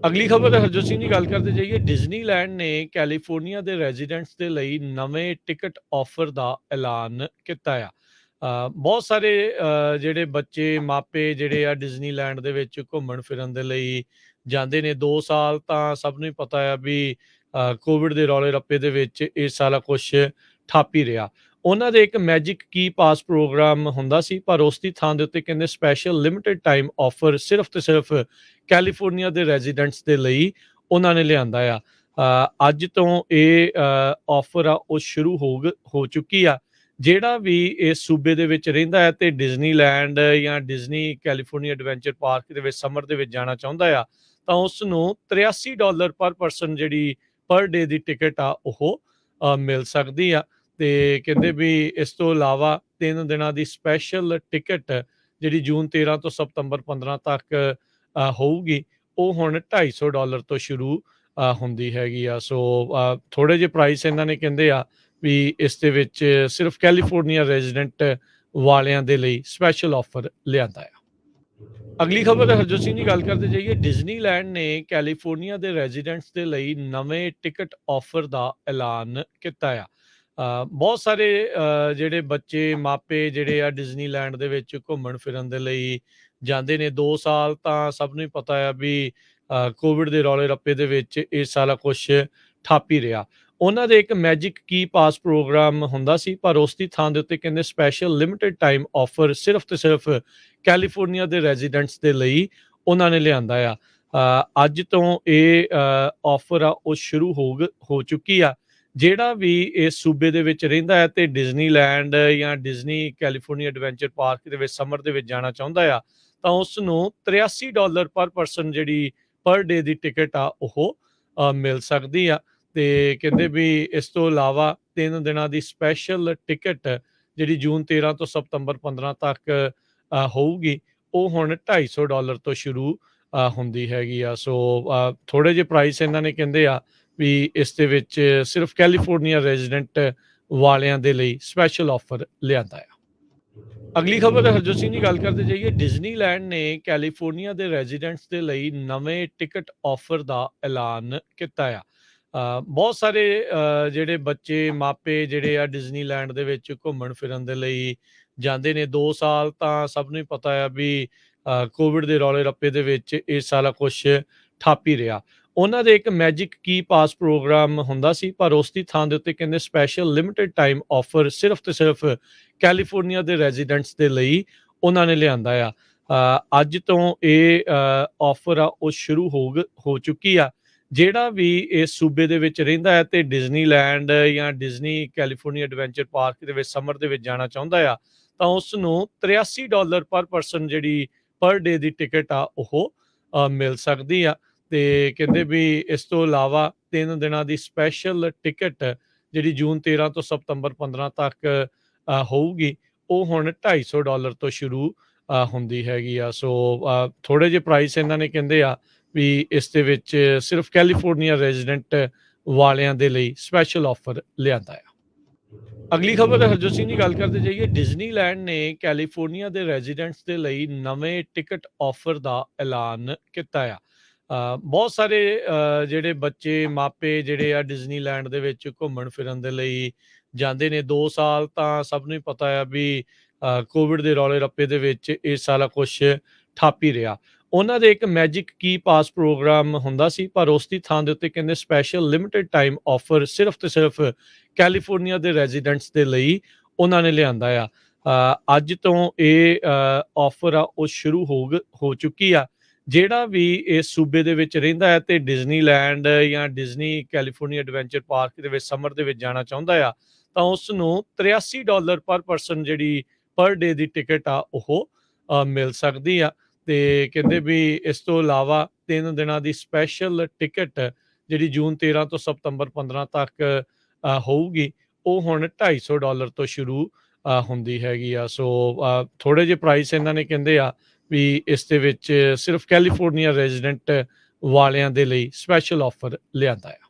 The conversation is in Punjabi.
ਅਗਲੀ ਖਬਰ ਹਰਜੋਤ ਸਿੰਘ ਦੀ ਗੱਲ ਕਰਦੇ ਜਾਈਏ। ਡਿਜ਼ਨੀਲੈਂਡ ਨੇ ਕੈਲੀਫੋਰਨੀਆ ਦੇ ਰੈਜ਼ੀਡੈਂਟਸ ਦੇ ਲਈ ਨਵੇਂ ਟਿਕਟ ਆਫਰ ਦਾ ਐਲਾਨ ਕੀਤਾ ਆ। ਬਹੁਤ ਸਾਰੇ ਜਿਹੜੇ ਬੱਚੇ ਮਾਪੇ ਜਿਹੜੇ ਆ ਡਿਜ਼ਨੀਲੈਂਡ ਦੇ ਵਿੱਚ ਘੁੰਮਣ ਫਿਰਨ ਦੇ ਲਈ ਜਾਂਦੇ ਨੇ। 2 ਸਾਲ ਤਾਂ ਸਭ ਨੂੰ ਹੀ ਪਤਾ ਆ ਵੀ ਕੋਵਿਡ ਦੇ ਰੌਲੇ ਰੱਪੇ ਦੇ ਵਿੱਚ ਇਹ ਸਾਰਾ ਕੁਛ ਠੱਪ ਹੀ ਰਿਹਾ। ਉਹਨਾਂ ਦੇ ਇੱਕ ਮੈਜਿਕ ਕੀ ਪਾਸ ਪ੍ਰੋਗਰਾਮ ਹੁੰਦਾ ਸੀ, ਪਰ ਉਸ ਦੀ ਥਾਂ ਦੇ ਉੱਤੇ ਕਹਿੰਦੇ ਸਪੈਸ਼ਲ ਲਿਮਿਟਡ ਟਾਈਮ ਆਫਰ ਸਿਰਫ ਤੇ ਸਿਰਫ ਕੈਲੀਫੋਰਨੀਆ ਦੇ ਰੈਜ਼ੀਡੈਂਟਸ ਦੇ ਲਈ ਉਹਨਾਂ ਨੇ ਲਿਆਂਦਾ ਆ। ਅੱਜ ਤੋਂ ਇਹ ਆਫਰ ਆ ਉਹ ਸ਼ੁਰੂ ਹੋ ਚੁੱਕੀ ਆ। ਜਿਹੜਾ ਵੀ ਇਸ ਸੂਬੇ ਦੇ ਵਿੱਚ ਰਹਿੰਦਾ ਹੈ ਤੇ ਡਿਜ਼ਨੀਲੈਂਡ ਜਾਂ ਡਿਜ਼ਨੀ ਕੈਲੀਫੋਰਨੀਆ ਐਡਵੈਂਚਰ ਪਾਰਕ ਦੇ ਵਿੱਚ ਸਮਰ ਦੇ ਵਿੱਚ ਜਾਣਾ ਚਾਹੁੰਦਾ ਆ, ਤਾਂ ਉਸ ਨੂੰ $83 ਪਰ ਪਰਸਨ ਜਿਹੜੀ ਪਰ ਡੇ ਦੀ ਟਿਕਟ ਆ ਉਹ ਮਿਲ ਸਕਦੀ ਆ। ਤੇ ਕਹਿੰਦੇ ਵੀ ਇਸ ਤੋਂ ਇਲਾਵਾ 3 ਦਿਨਾਂ ਦੀ ਸਪੈਸ਼ਲ ਟਿਕਟ ਜਿਹੜੀ ਜੂਨ 13 ਤੋਂ ਸਤੰਬਰ 15 ਤੱਕ ਹੋਊਗੀ, ਉਹ ਹੁਣ $250 ਤੋਂ ਸ਼ੁਰੂ ਹੁੰਦੀ ਹੈਗੀ ਆ। ਸੋ ਥੋੜੇ ਜਿਹੇ ਪ੍ਰਾਈਸ ਇਹਨਾਂ ਨੇ ਕਹਿੰਦੇ ਆ ਵੀ ਇਸ ਦੇ ਵਿੱਚ ਸਿਰਫ ਕੈਲੀਫੋਰਨੀਆ ਰੈਜ਼ੀਡੈਂਟ ਵਾਲਿਆਂ ਦੇ ਲਈ ਸਪੈਸ਼ਲ ਆਫਰ ਲਿਆਂਦਾ ਆ। ਅਗਲੀ ਖਬਰ ਹਰਜੋਤ ਸਿੰਘ ਦੀ ਗੱਲ ਕਰਦੇ ਜਾਈਏ। ਡਿਜ਼ਨੀਲੈਂਡ ਨੇ ਕੈਲੀਫੋਰਨੀਆ ਦੇ ਰੈਜ਼ੀਡੈਂਟਸ ਦੇ ਲਈ ਨਵੇਂ ਟਿਕਟ ਆਫਰ ਦਾ ਐਲਾਨ ਕੀਤਾ ਆ। ਬਹੁਤ ਸਾਰੇ ਜਿਹੜੇ ਬੱਚੇ ਮਾਪੇ ਜਿਹੜੇ ਆ ਡਿਜ਼ਨੀਲੈਂਡ ਦੇ ਵਿੱਚ ਘੁੰਮਣ ਫਿਰਨ ਦੇ ਲਈ ਜਾਂਦੇ ਨੇ। 2 ਸਾਲ ਤਾਂ ਸਭ ਨੂੰ ਹੀ ਪਤਾ ਆ ਵੀ ਕੋਵਿਡ ਦੇ ਰੌਲੇ ਰੱਪੇ ਦੇ ਵਿੱਚ ਇਹ ਸਾਰਾ ਕੁਛ ਠੱਪ ਹੀ ਰਿਹਾ। ਉਹਨਾਂ ਦੇ ਇੱਕ ਮੈਜਿਕ ਕੀ ਪਾਸ ਪ੍ਰੋਗਰਾਮ ਹੁੰਦਾ ਸੀ, ਪਰ ਉਸ ਦੀ ਥਾਂ ਦੇ ਉੱਤੇ ਕਹਿੰਦੇ ਸਪੈਸ਼ਲ ਲਿਮਿਟਡ ਟਾਈਮ ਆਫਰ ਸਿਰਫ ਤੇ ਸਿਰਫ ਕੈਲੀਫੋਰਨੀਆ ਦੇ ਰੈਜ਼ੀਡੈਂਟਸ ਦੇ ਲਈ ਉਹਨਾਂ ਨੇ ਲਿਆਂਦਾ ਆ। ਅੱਜ ਤੋਂ ਇਹ ਆਫਰ ਆ ਉਹ ਸ਼ੁਰੂ ਹੋ ਚੁੱਕੀ ਆ। ਜਿਹੜਾ ਵੀ ਇਸ ਸੂਬੇ ਦੇ ਵਿੱਚ ਰਹਿੰਦਾ ਹੈ ਤੇ ਡਿਜ਼ਨੀਲੈਂਡ ਜਾਂ ਡਿਜ਼ਨੀ ਕੈਲੀਫੋਰਨੀਆ ਐਡਵੈਂਚਰ ਪਾਰਕ ਦੇ ਵਿੱਚ ਸਮਰ ਦੇ ਵਿੱਚ ਜਾਣਾ ਚਾਹੁੰਦਾ ਆ, ਤਾਂ ਉਸ ਨੂੰ $83 ਪਰ ਪਰਸਨ ਜਿਹੜੀ ਪਰ ਡੇ ਦੀ ਟਿਕਟ ਆ ਉਹ ਮਿਲ ਸਕਦੀ ਆ। ਤੇ ਕਹਿੰਦੇ ਵੀ ਇਸ ਤੋਂ ਇਲਾਵਾ 3 ਦਿਨਾਂ ਦੀ ਸਪੈਸ਼ਲ ਟਿਕਟ ਜਿਹੜੀ ਜੂਨ 13 ਤੋਂ ਸਤੰਬਰ 15 ਤੱਕ ਹੋਊਗੀ, ਉਹ ਹੁਣ $250 ਤੋਂ ਸ਼ੁਰੂ ਹੁੰਦੀ ਹੈਗੀ ਆ। ਸੋ ਥੋੜੇ ਜਿਹੇ ਪ੍ਰਾਈਸ ਇਹਨਾਂ ਨੇ ਕਹਿੰਦੇ ਆ ਵੀ ਇਸ ਦੇ ਵਿੱਚ ਸਿਰਫ ਕੈਲੀਫੋਰਨੀਆ ਰੈਜ਼ੀਡੈਂਟ ਵਾਲਿਆਂ ਦੇ ਲਈ ਸਪੈਸ਼ਲ ਆਫਰ ਲਿਆਂਦਾ ਆ। ਅਗਲੀ ਖਬਰ ਹਰਜੋਤ ਸਿੰਘ ਦੀ ਗੱਲ ਕਰਦੇ ਜਾਈਏ। ਡਿਜ਼ਨੀਲੈਂਡ ਨੇ ਕੈਲੀਫੋਰਨੀਆ ਦੇ ਰੈਜ਼ੀਡੈਂਟਸ ਦੇ ਲਈ ਨਵੇਂ ਟਿਕਟ ਆਫਰ ਦਾ ਐਲਾਨ ਕੀਤਾ ਆ। ਬਹੁਤ ਸਾਰੇ ਜਿਹੜੇ ਬੱਚੇ ਮਾਪੇ ਜਿਹੜੇ ਆ ਡਿਜ਼ਨੀਲੈਂਡ ਦੇ ਵਿੱਚ ਘੁੰਮਣ ਫਿਰਨ ਦੇ ਲਈ ਜਾਂਦੇ ਨੇ। 2 ਸਾਲ ਤਾਂ ਸਭ ਨੂੰ ਹੀ ਪਤਾ ਆ ਵੀ ਕੋਵਿਡ ਦੇ ਰੌਲੇ ਰੱਪੇ ਦੇ ਵਿੱਚ ਇਹ ਸਾਰਾ ਕੁਛ ਠੱਪ ਹੀ ਰਿਹਾ। ਉਹਨਾਂ ਦੇ ਇੱਕ ਮੈਜਿਕ ਕੀ ਪਾਸ ਪ੍ਰੋਗਰਾਮ ਹੁੰਦਾ ਸੀ, ਪਰ ਉਸ ਦੀ ਥਾਂ ਦੇ ਉੱਤੇ ਕਹਿੰਦੇ ਸਪੈਸ਼ਲ ਲਿਮਿਟਡ ਟਾਈਮ ਆਫਰ ਸਿਰਫ ਤੇ ਸਿਰਫ ਕੈਲੀਫੋਰਨੀਆ ਦੇ ਰੈਜ਼ੀਡੈਂਟਸ ਦੇ ਲਈ ਉਹਨਾਂ ਨੇ ਲਿਆਂਦਾ ਆ। ਅੱਜ ਤੋਂ ਇਹ ਆਫਰ ਆ ਉਹ ਸ਼ੁਰੂ ਹੋ ਚੁੱਕੀ ਆ। ਜਿਹੜਾ ਵੀ ਇਸ ਸੂਬੇ ਦੇ ਵਿੱਚ ਰਹਿੰਦਾ ਹੈ ਤੇ ਡਿਜ਼ਨੀਲੈਂਡ ਜਾਂ ਡਿਜ਼ਨੀ ਕੈਲੀਫੋਰਨੀਆ ਐਡਵੈਂਚਰ ਪਾਰਕ ਦੇ ਵਿੱਚ ਸਮਰ ਦੇ ਵਿੱਚ ਜਾਣਾ ਚਾਹੁੰਦਾ ਆ, ਤਾਂ ਉਸ ਨੂੰ $83 ਪਰ ਪਰਸਨ ਜਿਹੜੀ ਪਰ ਡੇ ਦੀ ਟਿਕਟ ਆ ਉਹ ਮਿਲ ਸਕਦੀ ਆ। ਤੇ ਕਹਿੰਦੇ ਵੀ ਇਸ ਤੋਂ ਇਲਾਵਾ 3 ਦਿਨਾਂ ਦੀ ਸਪੈਸ਼ਲ ਟਿਕਟ ਜਿਹੜੀ ਜੂਨ 13 ਤੋਂ ਸਤੰਬਰ 15 ਤੱਕ ਹੋਊਗੀ, ਉਹ ਹੁਣ $250 ਤੋਂ ਸ਼ੁਰੂ ਹੁੰਦੀ ਹੈਗੀ ਆ। ਸੋ ਥੋੜੇ ਜਿਹੇ ਪ੍ਰਾਈਸ ਇਹਨਾਂ ਨੇ ਕਹਿੰਦੇ ਆ ਵੀ ਇਸ ਦੇ ਵਿੱਚ ਸਿਰਫ ਕੈਲੀਫੋਰਨੀਆ ਰੈਜ਼ੀਡੈਂਟ ਵਾਲਿਆਂ ਦੇ ਲਈ ਸਪੈਸ਼ਲ ਆਫਰ ਲਿਆਂਦਾ ਆ। ਅਗਲੀ ਖਬਰ ਹਰਜੋਤ ਸਿੰਘ ਦੀ ਗੱਲ ਕਰਦੇ ਜਾਈਏ। ਡਿਜ਼ਨੀਲੈਂਡ ਨੇ ਕੈਲੀਫੋਰਨੀਆ ਦੇ ਰੈਜ਼ੀਡੈਂਟਸ ਦੇ ਲਈ ਨਵੇਂ ਟਿਕਟ ਆਫਰ ਦਾ ਐਲਾਨ ਕੀਤਾ ਆ। ਬਹੁਤ ਸਾਰੇ ਜਿਹੜੇ ਬੱਚੇ ਮਾਪੇ ਜਿਹੜੇ ਆ ਡਿਜ਼ਨੀਲੈਂਡ ਦੇ ਵਿੱਚ ਘੁੰਮਣ ਫਿਰਨ ਦੇ ਲਈ ਜਾਂਦੇ ਨੇ। 2 ਸਾਲ ਤਾਂ ਸਭ ਨੂੰ ਹੀ ਪਤਾ ਆ ਵੀ ਕੋਵਿਡ ਦੇ ਰੌਲੇ ਰੱਪੇ ਦੇ ਵਿੱਚ ਇਹ ਸਾਰਾ ਕੁਛ ਠੱਪ ਹੀ ਰਿਹਾ। ਉਹਨਾਂ ਦੇ ਇੱਕ ਮੈਜਿਕ ਕੀ ਪਾਸ ਪ੍ਰੋਗਰਾਮ ਹੁੰਦਾ ਸੀ, ਪਰ ਉਸ ਦੀ ਥਾਂ ਦੇ ਉੱਤੇ ਕਹਿੰਦੇ ਸਪੈਸ਼ਲ ਲਿਮਿਟਡ ਟਾਈਮ ਆਫਰ ਸਿਰਫ ਤੇ ਸਿਰਫ ਕੈਲੀਫੋਰਨੀਆ ਦੇ ਰੈਜ਼ੀਡੈਂਟਸ ਦੇ ਲਈ ਉਹਨਾਂ ਨੇ ਲਿਆਂਦਾ ਆ। ਅੱਜ ਤੋਂ ਇਹ ਆਫਰ ਆ ਉਹ ਸ਼ੁਰੂ ਹੋ ਚੁੱਕੀ ਆ। ਜਿਹੜਾ ਵੀ ਇਸ ਸੂਬੇ ਦੇ ਵਿੱਚ ਰਹਿੰਦਾ ਹੈ ਤੇ ਡਿਜ਼ਨੀਲੈਂਡ ਜਾਂ ਡਿਜ਼ਨੀ ਕੈਲੀਫੋਰਨੀਆ ਐਡਵੈਂਚਰ ਪਾਰਕ ਦੇ ਵਿੱਚ ਸਮਰ ਦੇ ਵਿੱਚ ਜਾਣਾ ਚਾਹੁੰਦਾ ਆ, ਤਾਂ ਉਸ ਨੂੰ $83 ਪਰ ਪਰਸਨ ਜਿਹੜੀ ਪਰ ਡੇ ਦੀ ਟਿਕਟ ਆ ਉਹ ਮਿਲ ਸਕਦੀ ਆ। ਤੇ ਕਹਿੰਦੇ ਵੀ ਇਸ ਤੋਂ ਇਲਾਵਾ 3 ਦਿਨਾਂ ਦੀ ਸਪੈਸ਼ਲ ਟਿਕਟ ਜਿਹੜੀ ਜੂਨ 13 ਤੋਂ ਸਤੰਬਰ 15 ਤੱਕ ਹੋਊਗੀ, ਉਹ ਹੁਣ $250 ਤੋਂ ਸ਼ੁਰੂ ਹੁੰਦੀ ਹੈਗੀ ਆ। ਸੋ ਥੋੜੇ ਜਿਹੇ ਪ੍ਰਾਈਸ ਇਹਨਾਂ ਨੇ ਕਹਿੰਦੇ ਆ ਵੀ ਇਸ ਦੇ ਵਿੱਚ ਸਿਰਫ ਕੈਲੀਫੋਰਨੀਆ ਰੈਜ਼ੀਡੈਂਟ ਵਾਲਿਆਂ ਦੇ ਲਈ ਸਪੈਸ਼ਲ ਆਫਰ ਲਿਆਂਦਾ ਆ।